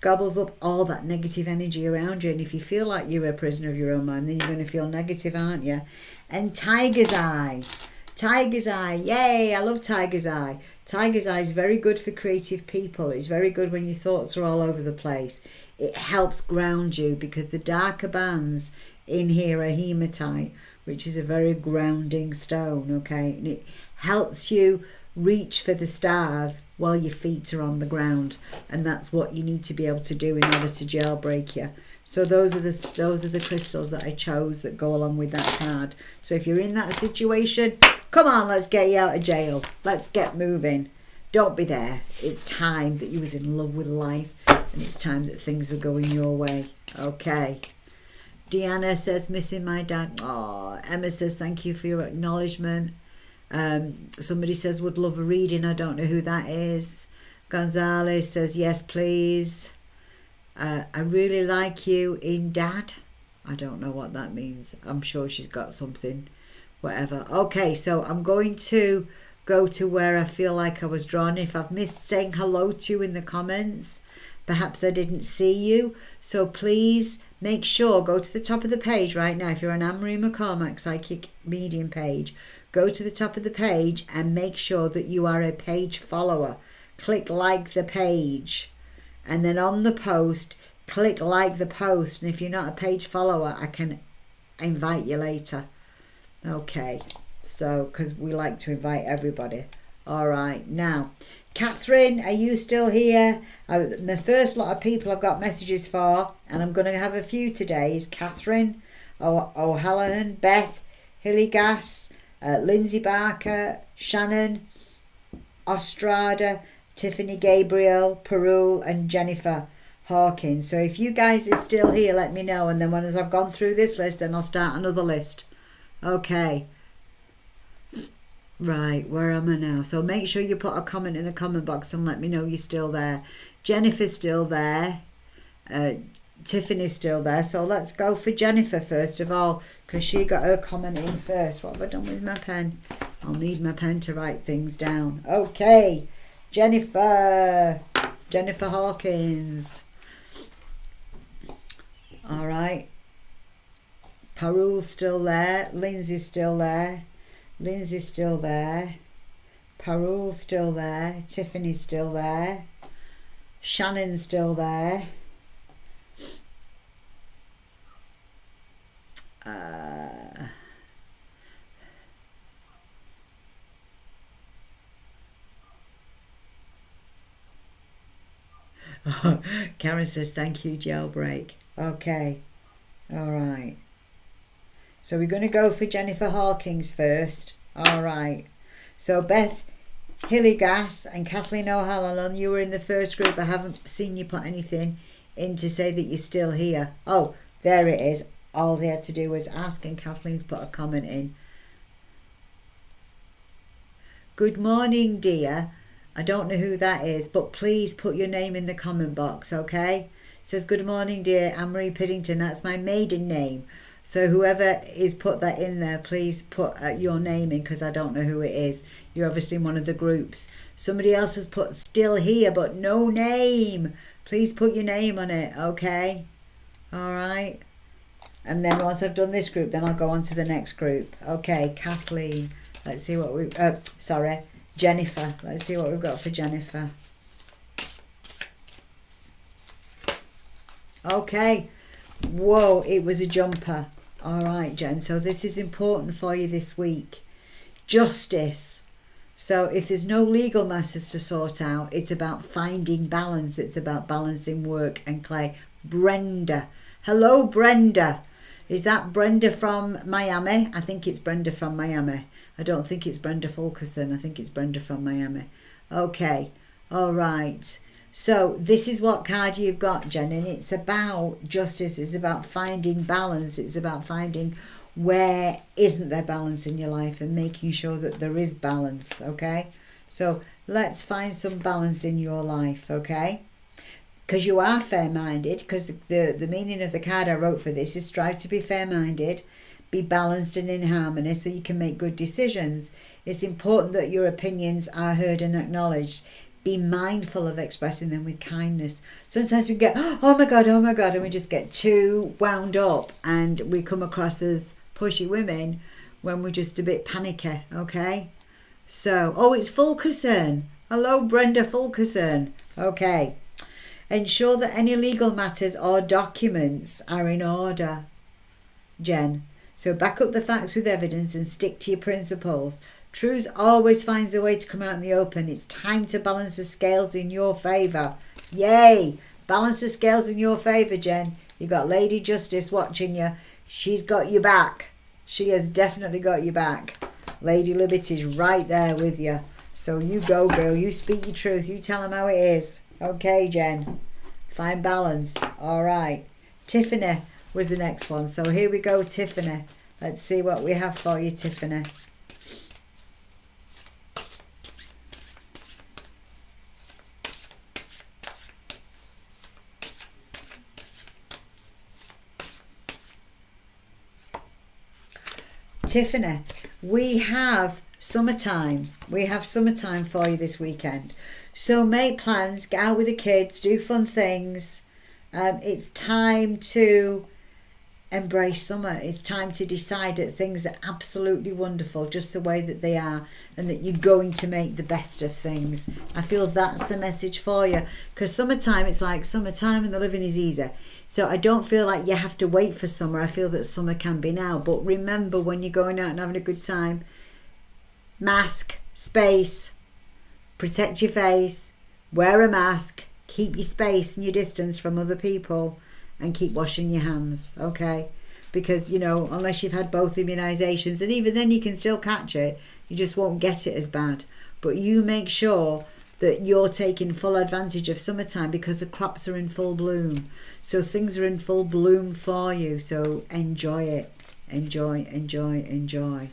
Gobbles up all that negative energy around you. And if you feel like you're a prisoner of your own mind, then you're going to feel negative, aren't you? And tiger's eye. Tiger's eye. Yay, I love tiger's eye. Tiger's eye is very good for creative people. It's very good when your thoughts are all over the place. It helps ground you because the darker bands in here are hematite, which is a very grounding stone, okay? And it helps you reach for the stars while your feet are on the ground, and that's what you need to be able to do in order to jailbreak you. So those are the crystals that I chose that go along with that card. So if you're in that situation, come on, let's get you out of jail. Let's get moving. Don't be there. It's time that you was in love with life, and it's time that things were going your way. Okay. Deanna says, missing my dad. Oh, Emma says, thank you for your acknowledgement. Somebody says, would love a reading. I don't know who that is. Gonzalez says, yes, please. I really like you in dad. I don't know what that means. I'm sure she's got something. Whatever. Okay, so I'm going to go to where I feel like I was drawn. If I've missed saying hello to you in the comments, perhaps I didn't see you. So please make sure, go to the top of the page right now. If you're on Anne-Marie McCormack Psychic Medium page, go to the top of the page and make sure that you are a page follower. Click like the page. And then on the post, click like the post. And if you're not a page follower, I can invite you later. Okay, so because we like to invite everybody. All right, now, Catherine, are you still here? The first lot of people I've got messages for, and I'm going to have a few today, is Catherine, O'Halloran, Beth, Hilligas, Lindsay Barker, Shannon, Ostrada, Tiffany Gabriel, Perul, and Jennifer Harkins. So if you guys are still here, let me know, and then as I've gone through this list, then I'll start another list. Okay. Right, where am I now? So make sure you put a comment in the comment box and let me know you're still there. Jennifer's still there. Tiffany's still there. So let's go for Jennifer first of all, because she got her comment in first. What have I done with my pen? I'll need my pen to write things down. Okay, Jennifer Harkins. All right. Parul's still there. Lindsay's still there. Lindsay's still there. Parul's still there. Tiffany's still there. Shannon's still there. Karen says, thank you, jailbreak. Okay. All right. So we're going to go for Jennifer Harkins first. All right. So Beth Hilligas and Kathleen O'Halloran, you were in the first group. I haven't seen you put anything in to say that you're still here. Oh, there it is. All they had to do was ask, and Kathleen's put a comment in. Good morning, dear. I don't know who that is, but please put your name in the comment box, okay? It says, good morning, dear Anne-Marie Piddington. That's my maiden name. So whoever is put that in there, please put your name in, because I don't know who it is. You're obviously in one of the groups. Somebody else has put still here, but no name. Please put your name on it, okay? All right. And then once I've done this group, then I'll go on to the next group. Okay, Kathleen. Let's see what we... sorry, Jennifer. Let's see what we've got for Jennifer. Okay. Whoa, it was a jumper. All right, Jen. So this is important for you this week. Justice. So if there's no legal matters to sort out, it's about finding balance. It's about balancing work and play. Brenda. Hello, Brenda. Is that Brenda from Miami? I think it's Brenda from Miami. I don't think it's Brenda Fulkerson. I think it's Brenda from Miami. Okay. All right. So this is what card you've got, Jen. And it's about justice. It's about finding balance. It's about finding where isn't there balance in your life and making sure that there is balance. Okay. So let's find some balance in your life. Okay. Because you are fair-minded, because the meaning of the card I wrote for this is strive to be fair-minded, be balanced and in harmony so you can make good decisions. It's important that your opinions are heard and acknowledged. Be mindful of expressing them with kindness. Sometimes we get, oh my God, and we just get too wound up and we come across as pushy women when we're just a bit panicky, okay? So, oh, it's Fulkerson. Hello, Brenda Fulkerson. Okay. Ensure that any legal matters or documents are in order, Jen. So back up the facts with evidence and stick to your principles. Truth always finds a way to come out in the open. It's time to balance the scales in your favour. Yay! Balance the scales in your favour, Jen. You got Lady Justice watching you. She's got you back. She has definitely got you back. Lady Liberty's right there with you. So you go, girl. You speak your truth. You tell them how it is. Okay, Jen. Find balance. All right. Tiffany was the next one. So here we go, Tiffany. Let's see what we have for you, Tiffany. Tiffany, we have summertime. We have summertime for you this weekend. So make plans, get out with the kids, do fun things. It's time to embrace summer. It's time to decide that things are absolutely wonderful just the way that they are and that you're going to make the best of things. I feel that's the message for you, because summertime, it's like summertime and the living is easy. So I don't feel like you have to wait for summer. I feel that summer can be now. But remember, when you're going out and having a good time, mask, space, protect your face, wear a mask, keep your space and your distance from other people, and keep washing your hands, okay? Because, you know, unless you've had both immunisations, and even then you can still catch it, you just won't get it as bad. But you make sure that you're taking full advantage of summertime, because the crops are in full bloom. So things are in full bloom for you. So enjoy it. Enjoy, enjoy, enjoy.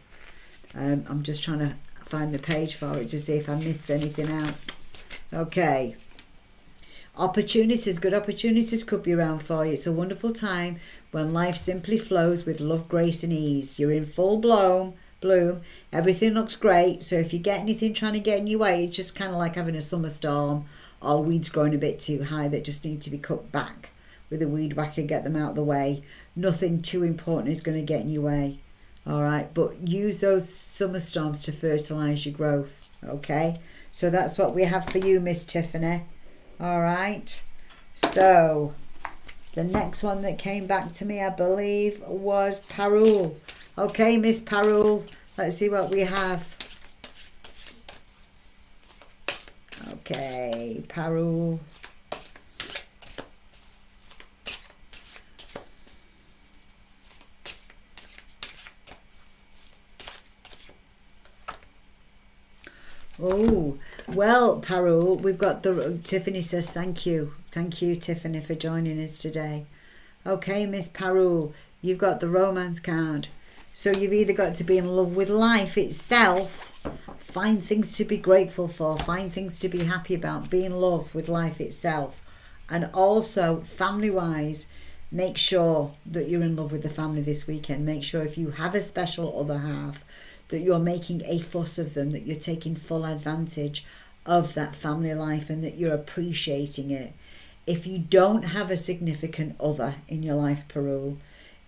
I'm just trying to find the page for it to see if I missed anything out. Okay. Opportunities, good opportunities could be around for you. It's a wonderful time when life simply flows with love, grace and ease. You're in full bloom. Everything looks great. So if you get anything trying to get in your way, it's just kind of like having a summer storm or weeds growing a bit too high that just need to be cut back with a weed whacker, get them out of the way. Nothing too important is going to get in your way. All right, but use those summer storms to fertilise your growth, okay? So that's what we have for you, Miss Tiffany. All right, so the next one that came back to me, I believe, was Parul. Okay, Miss Parul, let's see what we have. Okay, Parul. Oh, well, Parul, we've got the... Tiffany says thank you. Thank you, Tiffany, for joining us today. Okay, Miss Parul, you've got the romance card. So you've either got to be in love with life itself, find things to be grateful for, find things to be happy about, be in love with life itself. And also, family-wise, make sure that you're in love with the family this weekend. Make sure if you have a special other half, that you're making a fuss of them, that you're taking full advantage of that family life and that you're appreciating it. If you don't have a significant other in your life, Parul,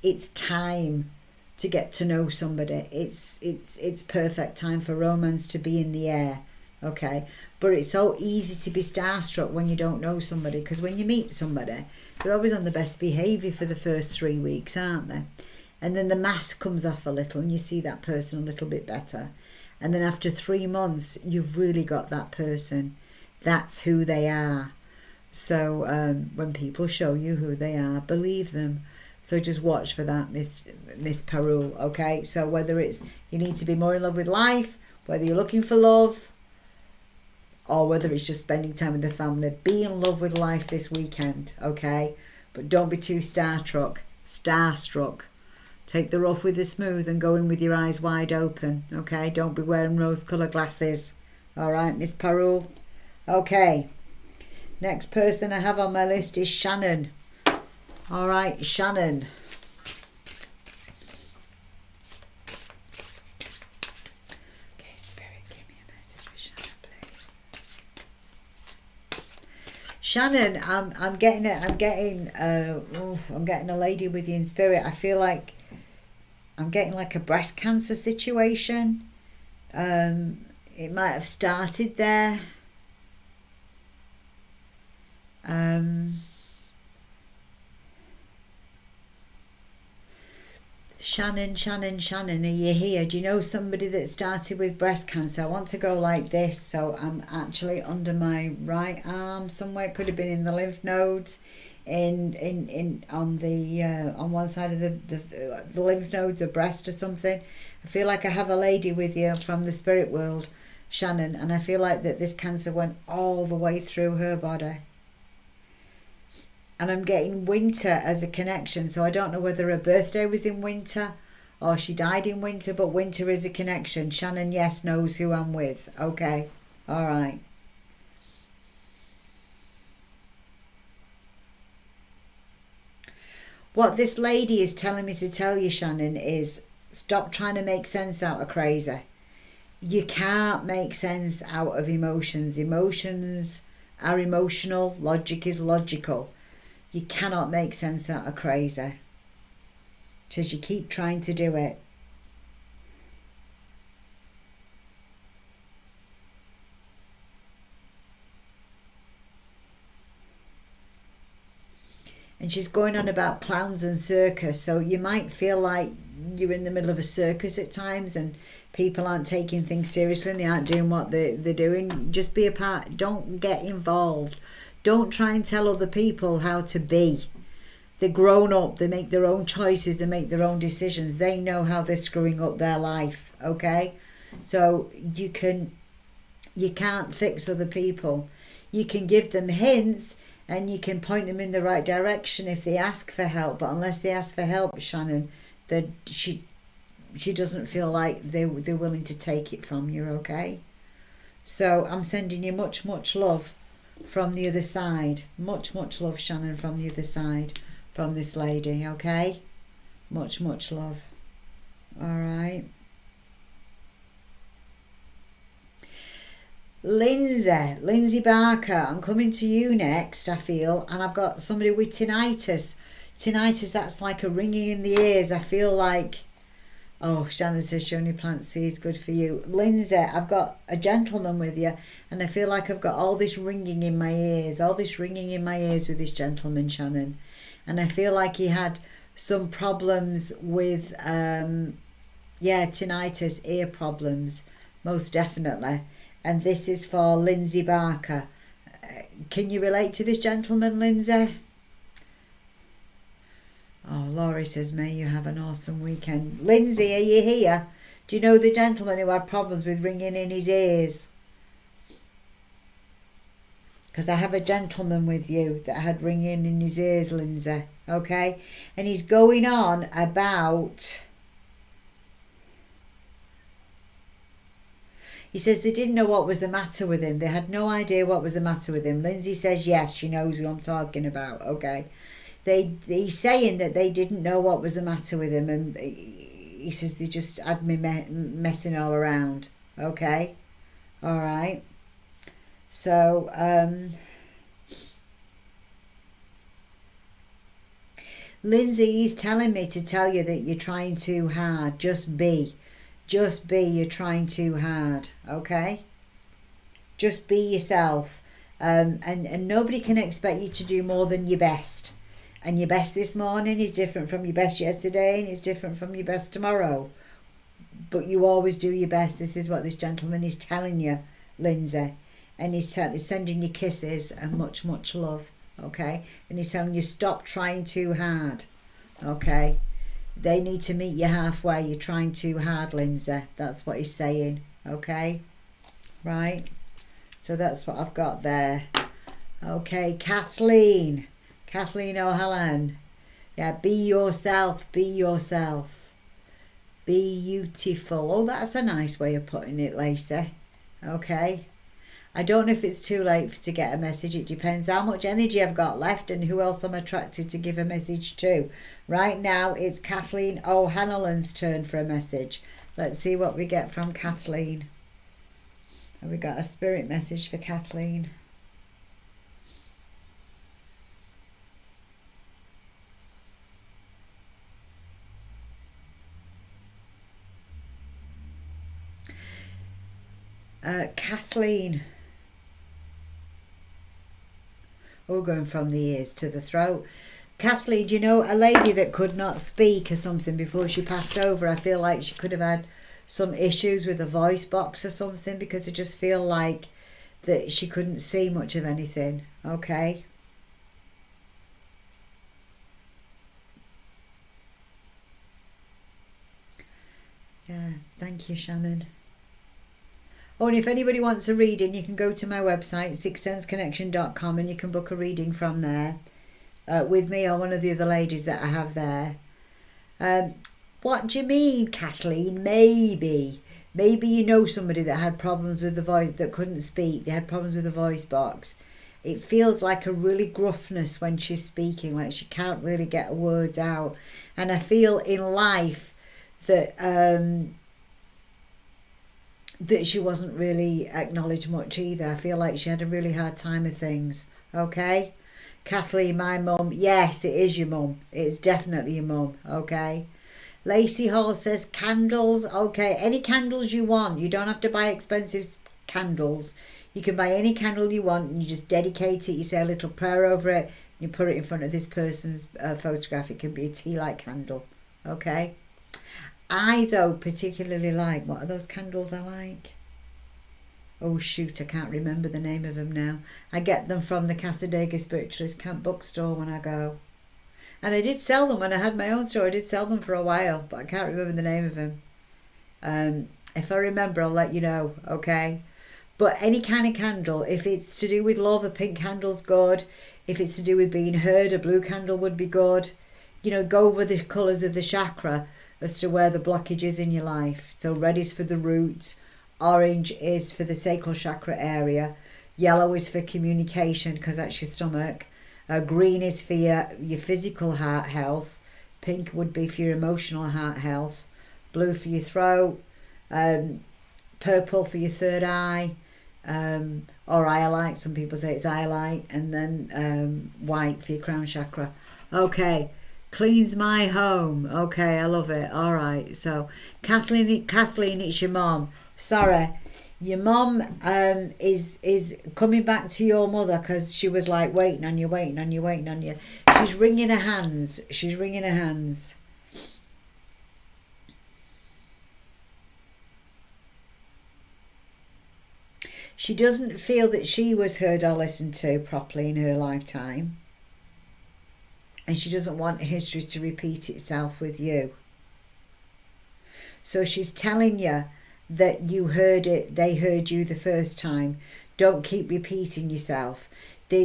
it's time to get to know somebody. It's perfect time for romance to be in the air, okay? But it's so easy to be starstruck when you don't know somebody, because when you meet somebody, they're always on the best behaviour for the first 3 weeks, aren't they? And then the mask comes off a little and you see that person a little bit better. And then after 3 months, you've really got that person. That's who they are. So when people show you who they are, believe them. So just watch for that, Miss Parul, okay? So whether it's you need to be more in love with life, whether you're looking for love, or whether it's just spending time with the family, be in love with life this weekend, okay? But don't be too starstruck. Take the rough with the smooth and go in with your eyes wide open, okay? Don't be wearing rose-coloured glasses. All right, Miss Parul? Okay. Next person I have on my list is Shannon. All right, Shannon. Okay, Spirit, give me a message for Shannon, please. Shannon, I'm getting a lady with you in spirit. I feel like I'm getting like a breast cancer situation. It might have started there. Shannon, are you here? Do you know somebody that started with breast cancer? I want to go like this, so I'm actually under my right arm somewhere. It could have been in the lymph nodes, on one side of the lymph nodes of breast or something. I feel like I have a lady with you from the spirit world, Shannon, and I feel like that this cancer went all the way through her body. And I'm getting winter as a connection, so I don't know whether her birthday was in winter or she died in winter, but winter is a connection. Shannon, yes, knows who I'm with. Okay, all right. What this lady is telling me to tell you, Shannon, is stop trying to make sense out of crazy. You can't make sense out of emotions. Emotions are emotional. Logic is logical. You cannot make sense out of crazy. Says you keep trying to do it. And she's going on about clowns and circus. So you might feel like you're in the middle of a circus at times and people aren't taking things seriously and they aren't doing what they're doing. Just be a part. Don't get involved. Don't try and tell other people how to be. They're grown up. They make their own choices. They make their own decisions. They know how they're screwing up their life. Okay? So you can't fix other people. You can give them hints and you can point them in the right direction if they ask for help. But unless they ask for help, Shannon, that she doesn't feel like they're willing to take it from you. Okay? So I'm sending you much love from the other side. Much love, Shannon, from the other side, from this lady, okay? Much love. All right. Lindsay Barker, I'm coming to you next, I feel, and I've got somebody with tinnitus. Tinnitus, that's like a ringing in the ears. I feel like, oh, Shannon says she only plants seeds, good for you. Lindsay, I've got a gentleman with you, and I feel like I've got all this ringing in my ears with this gentleman, Shannon. And I feel like he had some problems with, tinnitus, ear problems, most definitely. And this is for Lindsay Barker. Can you relate to this gentleman, Lindsay? Oh, Laurie says, may you have an awesome weekend. Lindsay, are you here? Do you know the gentleman who had problems with ringing in his ears? Because I have a gentleman with you that had ringing in his ears, Lindsay. Okay? And he's going on about... He says they didn't know what was the matter with him. They had no idea what was the matter with him. Lindsay says, yes, she knows who I'm talking about. Okay? He's saying that they didn't know what was the matter with him, and he says they just had me messing all around. Okay, all right. So Lindsay is telling me to tell you that you're trying too hard. Just be. Just be. You're trying too hard. Okay? Just be yourself. And nobody can expect you to do more than your best. And your best this morning is different from your best yesterday, and it's different from your best tomorrow. But you always do your best. This is what this gentleman is telling you, Lindsay. And he's sending you kisses and much, much love. Okay? And he's telling you stop trying too hard. Okay? They need to meet you halfway. You're trying too hard, Lindsay. That's what he's saying. Okay? Right? So that's what I've got there. Okay, Kathleen. Kathleen O'Halloran. Yeah, be yourself. Be yourself. Be beautiful. Oh, that's a nice way of putting it, Lacey. Okay. I don't know if it's too late to get a message. It depends how much energy I've got left and who else I'm attracted to give a message to. Right now, it's Kathleen O'Halloran's turn for a message. Let's see what we get from Kathleen. Have we got a spirit message for Kathleen? Kathleen. We're going from the ears to the throat. Kathleen, do you know a lady that could not speak or something before she passed over? I feel like she could have had some issues with a voice box or something, because I just feel like that she couldn't see much of anything. Okay. Yeah, thank you, Shannon. Oh, and if anybody wants a reading, you can go to my website, sixsenseconnection.com, and you can book a reading from there with me or one of the other ladies that I have there. What do you mean, Kathleen? Maybe you know somebody that had problems with the voice, that couldn't speak. They had problems with the voice box. It feels like a really gruffness when she's speaking, like she can't really get words out. And I feel in life that that she wasn't really acknowledged much either. I feel like she had a really hard time of things. Okay? Kathleen, my mum. Yes, it is your mum. It's definitely your mum. Okay? Lacey Hall says candles. Okay, any candles you want. You don't have to buy expensive candles. You can buy any candle you want and you just dedicate it. You say a little prayer over it. You put it in front of this person's photograph. It can be a tea light candle. Okay? I, though, particularly like, what are those candles I like? Oh, shoot, I can't remember the name of them now. I get them from the Casadega Spiritualist Camp bookstore when I go. And I did sell them when I had my own store. I did sell them for a while, but I can't remember the name of them. If I remember, I'll let you know, okay? But any kind of candle, if it's to do with love, a pink candle's good. If it's to do with being heard, a blue candle would be good. You know, go with the colours of the chakra as to where the blockage is in your life. So red is for the root, orange is for the sacral chakra area, yellow is for communication because that's your stomach, green is for your physical heart health, pink would be for your emotional heart health, blue for your throat, purple for your third eye, or iolite, some people say it's iolite, and then white for your crown chakra. Okay. Cleans my home. Okay, I love it. All right. So, Kathleen, it's your mom. Sorry, your mom is coming back to your mother because she was like waiting on you. She's wringing her hands. She doesn't feel that she was heard or listened to properly in her lifetime. And she doesn't want history to repeat itself with you. So she's telling you that you heard it, they heard you the first time. Don't keep repeating yourself.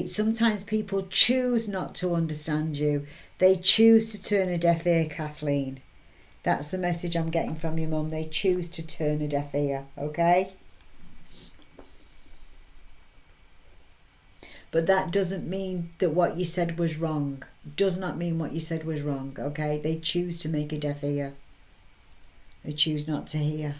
Sometimes people choose not to understand you. They choose to turn a deaf ear, Kathleen. That's the message I'm getting from your mum. They choose to turn a deaf ear, okay? But that doesn't mean that what you said was wrong. Does not mean what you said was wrong, okay? They choose to make a deaf ear. They choose not to hear.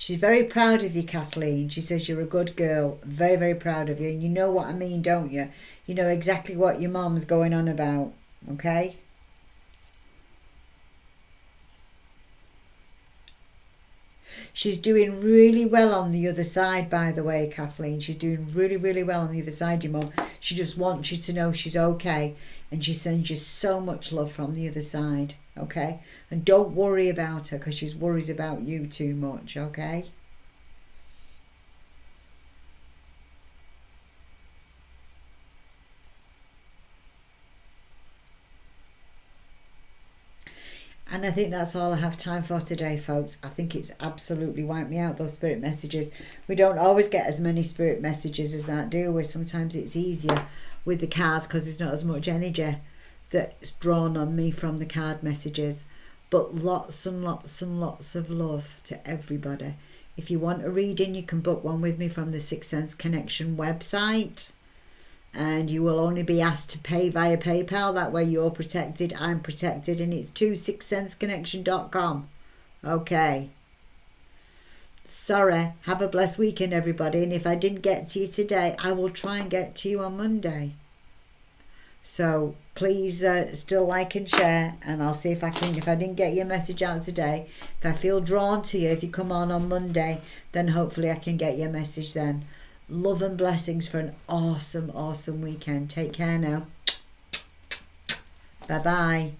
She's very proud of you, Kathleen. She says you're a good girl. Very, very proud of you. And you know what I mean, don't you? You know exactly what your mom's going on about. Okay? She's doing really well on the other side, by the way, Kathleen. She's doing really, really well on the other side, your mum. She just wants you to know she's okay. And she sends you so much love from the other side, okay? And don't worry about her because she's worries about you too much, okay? And I think that's all I have time for today, folks. I think it's absolutely wiped me out, those spirit messages. We don't always get as many spirit messages as that, do we? Sometimes it's easier with the cards because there's not as much energy that's drawn on me from the card messages. But lots and lots and lots of love to everybody. If you want a reading, you can book one with me from the Sixth Sense Connection website. And you will only be asked to pay via PayPal. That way you're protected, I'm protected, and it's to sixthsenseconnection.com. Okay. Sorry. Have a blessed weekend, everybody. And if I didn't get to you today, I will try and get to you on Monday. So please still like and share, and I'll see if I can. If I didn't get your message out today, if I feel drawn to you, if you come on Monday, then hopefully I can get your message then. Love and blessings for an awesome, awesome weekend. Take care now. Bye-bye.